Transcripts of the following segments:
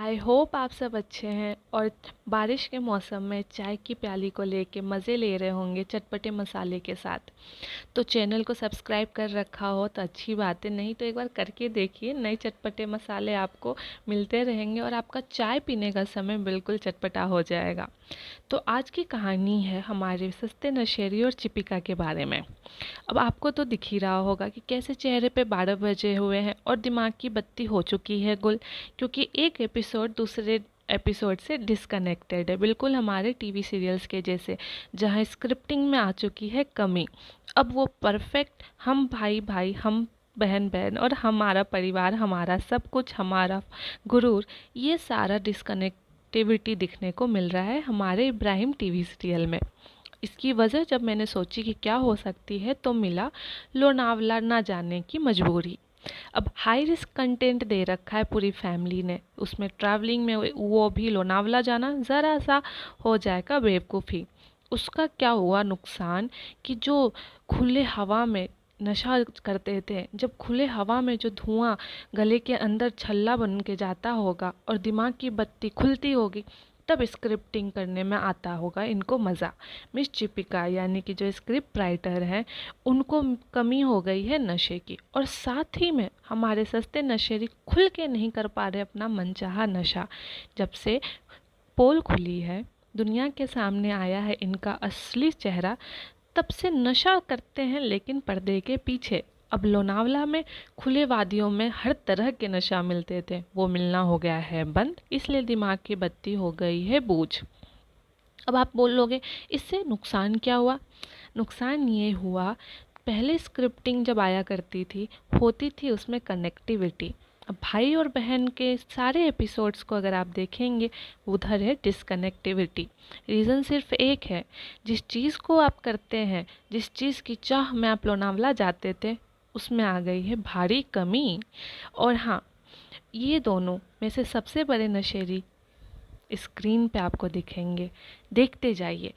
I hope आप सब अच्छे हैं और बारिश के मौसम में चाय की प्याली को लेके मज़े ले रहे होंगे चटपटे मसाले के साथ। तो चैनल को सब्सक्राइब कर रखा हो तो अच्छी बात है, नहीं तो एक बार करके देखिए, नए चटपटे मसाले आपको मिलते रहेंगे और आपका चाय पीने का समय बिल्कुल चटपटा हो जाएगा। तो आज की कहानी है हमारे सस्ते नशेरी और चिपिका के बारे में। अब आपको तो दिख ही रहा होगा कि कैसे चेहरे पे 12 बजे हुए हैं और दिमाग की बत्ती हो चुकी है गुल, क्योंकि एक एपिसोड दूसरे एपिसोड से डिस्कनेक्टेड है, बिल्कुल हमारे टीवी सीरियल्स के जैसे, जहाँ स्क्रिप्टिंग में आ चुकी है कमी। अब वो परफेक्ट हम भाई भाई, हम बहन बहन और हमारा परिवार, हमारा सब कुछ, हमारा गुरूर, ये सारा डिस्कनेक्टिविटी दिखने को मिल रहा है हमारे इब्राहिम टीवी सीरियल में। इसकी वजह जब मैंने सोची कि क्या हो सकती है तो मिला लोनावला ना जाने की मजबूरी। अब हाई रिस्क कंटेंट दे रखा है पूरी फैमिली ने, उसमें ट्रैवलिंग में वो भी लोनावला जाना ज़रा सा हो जाएगा बेवकूफ़ी। उसका क्या हुआ नुकसान कि जो खुले हवा में नशा करते थे, जब खुले हवा में जो धुआं गले के अंदर छल्ला बन के जाता होगा और दिमाग की बत्ती खुलती होगी, तब स्क्रिप्टिंग करने में आता होगा इनको मज़ा। मिस चिपिका यानी कि जो स्क्रिप्ट राइटर हैं, उनको कमी हो गई है नशे की, और साथ ही में हमारे सस्ते नशेरी खुल के नहीं कर पा रहे अपना मनचाहा नशा। जब से पोल खुली है, दुनिया के सामने आया है इनका असली चेहरा, तब से नशा करते हैं लेकिन पर्दे के पीछे। अब लोनावला में खुले वादियों में हर तरह के नशा मिलते थे, वो मिलना हो गया है बंद, इसलिए दिमाग की बत्ती हो गई है बूझ। अब आप बोलोगे इससे नुकसान क्या हुआ? नुकसान ये हुआ, पहले स्क्रिप्टिंग जब आया करती थी, होती थी उसमें कनेक्टिविटी। अब भाई और बहन के सारे एपिसोड्स को अगर आप देखेंगे, उधर है डिसकनेक्टिविटी। रीज़न सिर्फ एक है, जिस चीज़ को आप करते हैं, जिस चीज़ की चाह में आप लोनावला जाते थे, उसमें आ गई है भारी कमी। और हाँ, ये दोनों में से सबसे बड़े नशेरी स्क्रीन पे आपको दिखेंगे। देखते जाइए,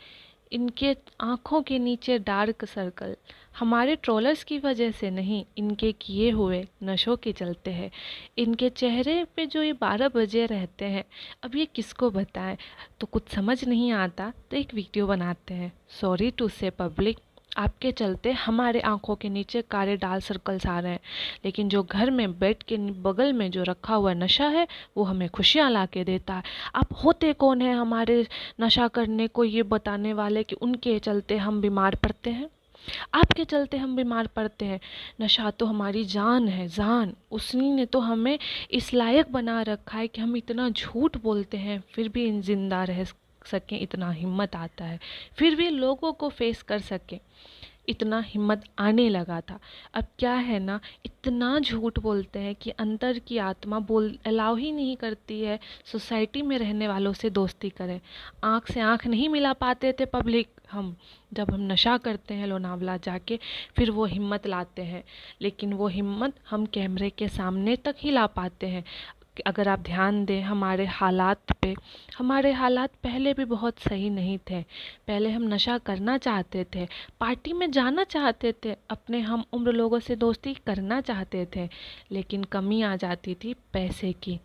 इनके आँखों के नीचे डार्क सर्कल हमारे ट्रोलर्स की वजह से नहीं, इनके किए हुए नशों के चलते हैं। इनके चेहरे पे जो ये 12 बजे रहते हैं, अब ये किसको बताएं? तो कुछ समझ नहीं आता तो एक वीडियो बनाते हैं। सॉरी टू से पब्लिक, आपके चलते हमारे आंखों के नीचे काले डार्क सर्कल्स आ रहे हैं, लेकिन जो घर में बेड के बगल में जो रखा हुआ नशा है, वो हमें खुशियाँ ला के देता है। आप होते कौन है हमारे नशा करने को ये बताने वाले कि उनके चलते हम बीमार पड़ते हैं? आपके चलते हम बीमार पड़ते हैं। नशा तो हमारी जान है, जान। उसी ने तो हमें इस लायक बना रखा है कि हम इतना झूठ बोलते हैं फिर भी जिंदा रह सकें, इतना हिम्मत आता है, फिर भी लोगों को फेस कर सकें, इतना हिम्मत आने लगा था। अब क्या है ना, इतना झूठ बोलते हैं कि अंदर की आत्मा बोल अलाउ ही नहीं करती है सोसाइटी में रहने वालों से दोस्ती करें। आँख से आँख नहीं मिला पाते थे पब्लिक हम, जब हम नशा करते हैं लोनावला जाके, फिर वो हिम्मत लाते हैं, लेकिन वो हिम्मत हम कैमरे के सामने तक ही ला पाते हैं। अगर आप ध्यान दें हमारे हालात पे, हमारे हालात पहले भी बहुत सही नहीं थे। पहले हम नशा करना चाहते थे, पार्टी में जाना चाहते थे, अपने हम उम्र लोगों से दोस्ती करना चाहते थे, लेकिन कमी आ जाती थी पैसे की।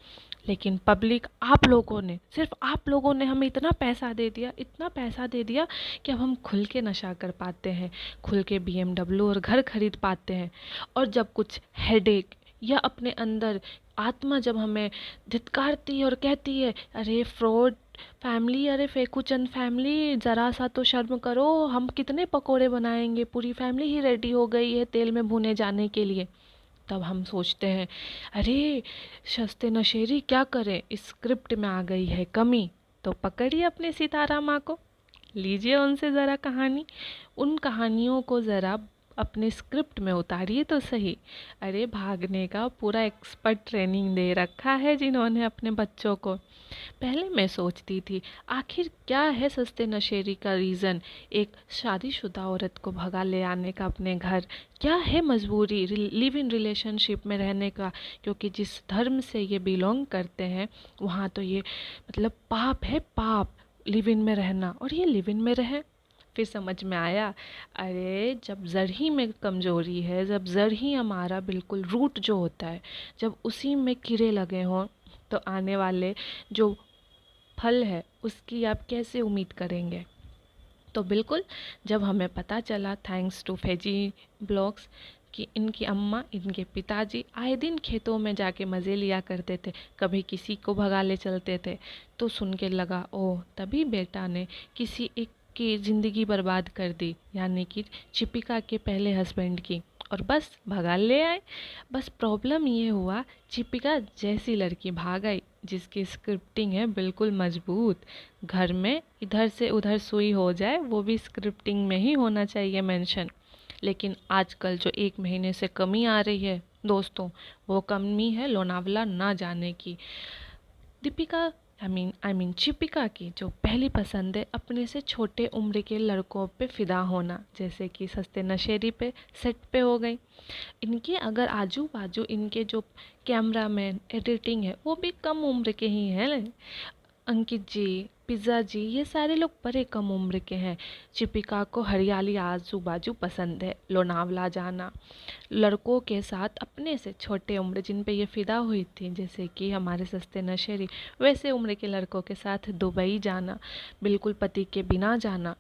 लेकिन पब्लिक, आप लोगों ने, सिर्फ आप लोगों ने हमें इतना पैसा दे दिया, इतना पैसा दे दिया कि अब हम खुल के नशा कर पाते हैं, खुल के BMW और घर खरीद पाते हैं। और जब कुछ हेडेक या अपने अंदर आत्मा जब हमें धिक्कारती है और कहती है, अरे फ्रॉड फैमिली, अरे फेकूचंद फैमिली, ज़रा सा तो शर्म करो, हम कितने पकोड़े बनाएंगे, पूरी फैमिली ही रेडी हो गई है तेल में भुने जाने के लिए, तब हम सोचते हैं, अरे सस्ते नशेरी क्या करें, इस स्क्रिप्ट में आ गई है कमी। तो पकड़िए अपने सितारा माँ को, लीजिए उनसे ज़रा कहानी, उन कहानियों को ज़रा अपने स्क्रिप्ट में उतारिए तो सही। अरे भागने का पूरा एक्सपर्ट ट्रेनिंग दे रखा है जिन्होंने अपने बच्चों को। पहले मैं सोचती थी आखिर क्या है सस्ते नशेरी का रीज़न, एक शादीशुदा औरत को भगा ले आने का अपने घर, क्या है मजबूरी लिव इन रिलेशनशिप में रहने का, क्योंकि जिस धर्म से ये बिलोंग करते हैं वहाँ तो ये मतलब पाप है, पाप लिव इन में रहना, और ये लिव इन में रहे। फिर समझ में आया, अरे जब जड़ ही में कमज़ोरी है, जब जड़ ही हमारा बिल्कुल रूट जो होता है, जब उसी में कीड़े लगे हों, तो आने वाले जो फल है उसकी आप कैसे उम्मीद करेंगे। तो बिल्कुल जब हमें पता चला थैंक्स टू फेजी ब्लॉग्स कि इनकी अम्मा इनके पिताजी आए दिन खेतों में जाके मज़े लिया करते थे, कभी किसी को भगा ले चलते थे, तो सुन के लगा ओह तभी बेटा ने किसी एक की ज़िंदगी बर्बाद कर दी, यानी कि चिपिका के पहले हस्बैंड की, और बस भगा ले आए। बस प्रॉब्लम ये हुआ चिपिका जैसी लड़की भाग आई जिसकी स्क्रिप्टिंग है बिल्कुल मजबूत, घर में इधर से उधर सुई हो जाए वो भी स्क्रिप्टिंग में ही होना चाहिए मेंशन। लेकिन आजकल जो 1 महीने से कमी आ रही है दोस्तों, वो कमी है लोनावला ना जाने की। दीपिका आई मीन चिपिका की जो पहली पसंद है अपने से छोटे उम्र के लड़कों पे फिदा होना, जैसे कि सस्ते नशेरी पे सेट पे हो गई। इनके अगर आजू बाजू इनके जो कैमरामैन एडिटिंग है वो भी कम उम्र के ही हैं। अंकित जी, पिज़्ज़ा जी, ये सारे लोग बड़े कम उम्र के हैं। चिपिका को हरियाली आजू बाजू पसंद है, लोनावला जाना, लड़कों के साथ अपने से छोटे उम्र जिन पे ये फ़िदा हुई थी जैसे कि हमारे सस्ते नशेरी, वैसे उम्र के लड़कों के साथ दुबई जाना, बिल्कुल पति के बिना जाना।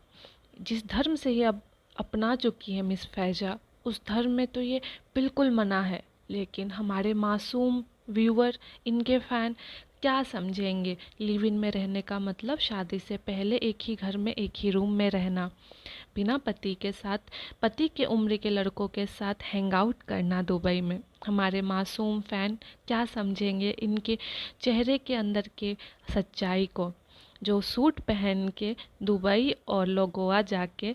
जिस धर्म से ये अब अपना चुकी है मिस फैजा, उस धर्म में तो ये बिल्कुल मना है, लेकिन हमारे मासूम व्यूअर, इनके फ़ैन क्या समझेंगे। लिव इन में रहने का मतलब शादी से पहले एक ही घर में एक ही रूम में रहना, बिना पति के साथ, पति के उम्र के लड़कों के साथ हैंग आउट करना दुबई में। हमारे मासूम फ़ैन क्या समझेंगे इनके चेहरे के अंदर के सच्चाई को, जो सूट पहन के दुबई और लोग गोवा जाके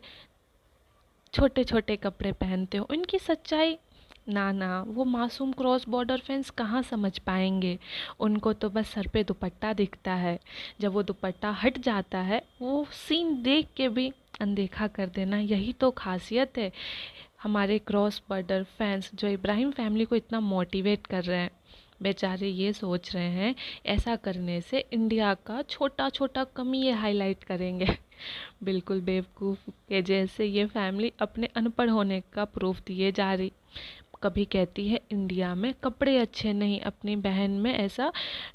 छोटे छोटे कपड़े पहनते हो, इनकी सच्चाई ना ना, वो मासूम क्रॉस बॉर्डर फैंस कहाँ समझ पाएंगे। उनको तो बस सर पे दुपट्टा दिखता है, जब वो दुपट्टा हट जाता है वो सीन देख के भी अनदेखा कर देना, यही तो खासियत है हमारे क्रॉस बॉर्डर फैंस जो इब्राहिम फैमिली को इतना मोटिवेट कर रहे हैं। बेचारे ये सोच रहे हैं ऐसा करने से इंडिया का छोटा छोटा कमी ये हाईलाइट करेंगे। बिल्कुल बेवकूफ़ के जैसे ये फैमिली अपने अनपढ़ होने का प्रूफ दिए जा रही। कभी कहती है इंडिया में कपड़े अच्छे नहीं, अपनी बहन में ऐसा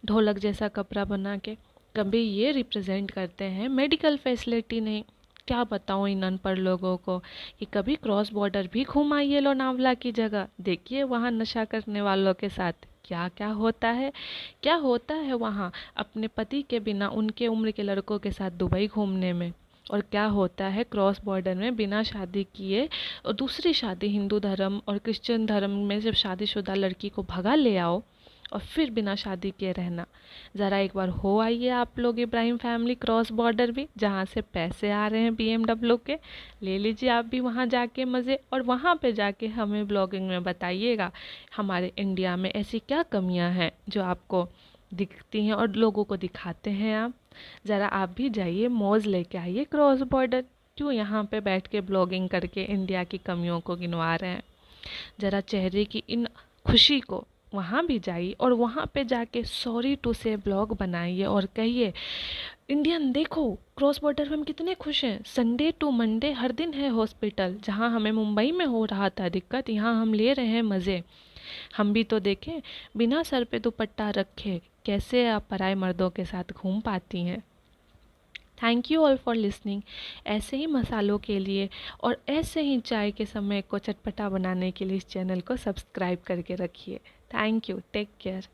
ढोलक जैसा कपड़ा बना के, कभी ये रिप्रेजेंट करते हैं मेडिकल फैसिलिटी नहीं। क्या बताऊँ इन अनपढ़ लोगों को कि कभी क्रॉस बॉर्डर भी घूम आइए लोनावला की जगह, देखिए वहाँ नशा करने वालों के साथ क्या क्या होता है, क्या होता है वहाँ अपने पति के बिना उनके उम्र के लड़कों के साथ दुबई घूमने में, और क्या होता है क्रॉस बॉर्डर में बिना शादी किए और दूसरी शादी हिंदू धर्म और क्रिश्चियन धर्म में जब शादीशुदा लड़की को भगा ले आओ और फिर बिना शादी के रहना। ज़रा एक बार हो आइए आप लोग इब्राहिम फैमिली क्रॉस बॉर्डर भी, जहाँ से पैसे आ रहे हैं BMW के, ले लीजिए आप भी वहाँ जाके मज़े, और वहाँ पे जाके हमें ब्लॉगिंग में बताइएगा हमारे इंडिया में ऐसी क्या कमियाँ हैं जो आपको दिखती हैं और लोगों को दिखाते हैं आप। ज़रा आप भी जाइए मौज लेके आइए क्रॉस बॉर्डर, क्यों यहाँ पे बैठ के ब्लॉगिंग करके इंडिया की कमियों को गिनवा रहे हैं। ज़रा चेहरे की इन खुशी को वहाँ भी जाइए और वहाँ पे जाके सॉरी टू से ब्लॉग बनाइए और कहिए इंडियन देखो क्रॉस बॉर्डर में हम कितने खुश हैं, संडे टू मंडे हर दिन है हॉस्पिटल, जहाँ हमें मुंबई में हो रहा था दिक्कत यहाँ हम ले रहे हैं मज़े। हम भी तो देखें बिना सर पे दुपट्टा रखे कैसे आप पराए मर्दों के साथ घूम पाती हैं। Thank you all for listening. ऐसे ही मसालों के लिए और ऐसे ही चाय के समय को चटपटा बनाने के लिए इस चैनल को सब्सक्राइब करके रखिए। Thank you, take care.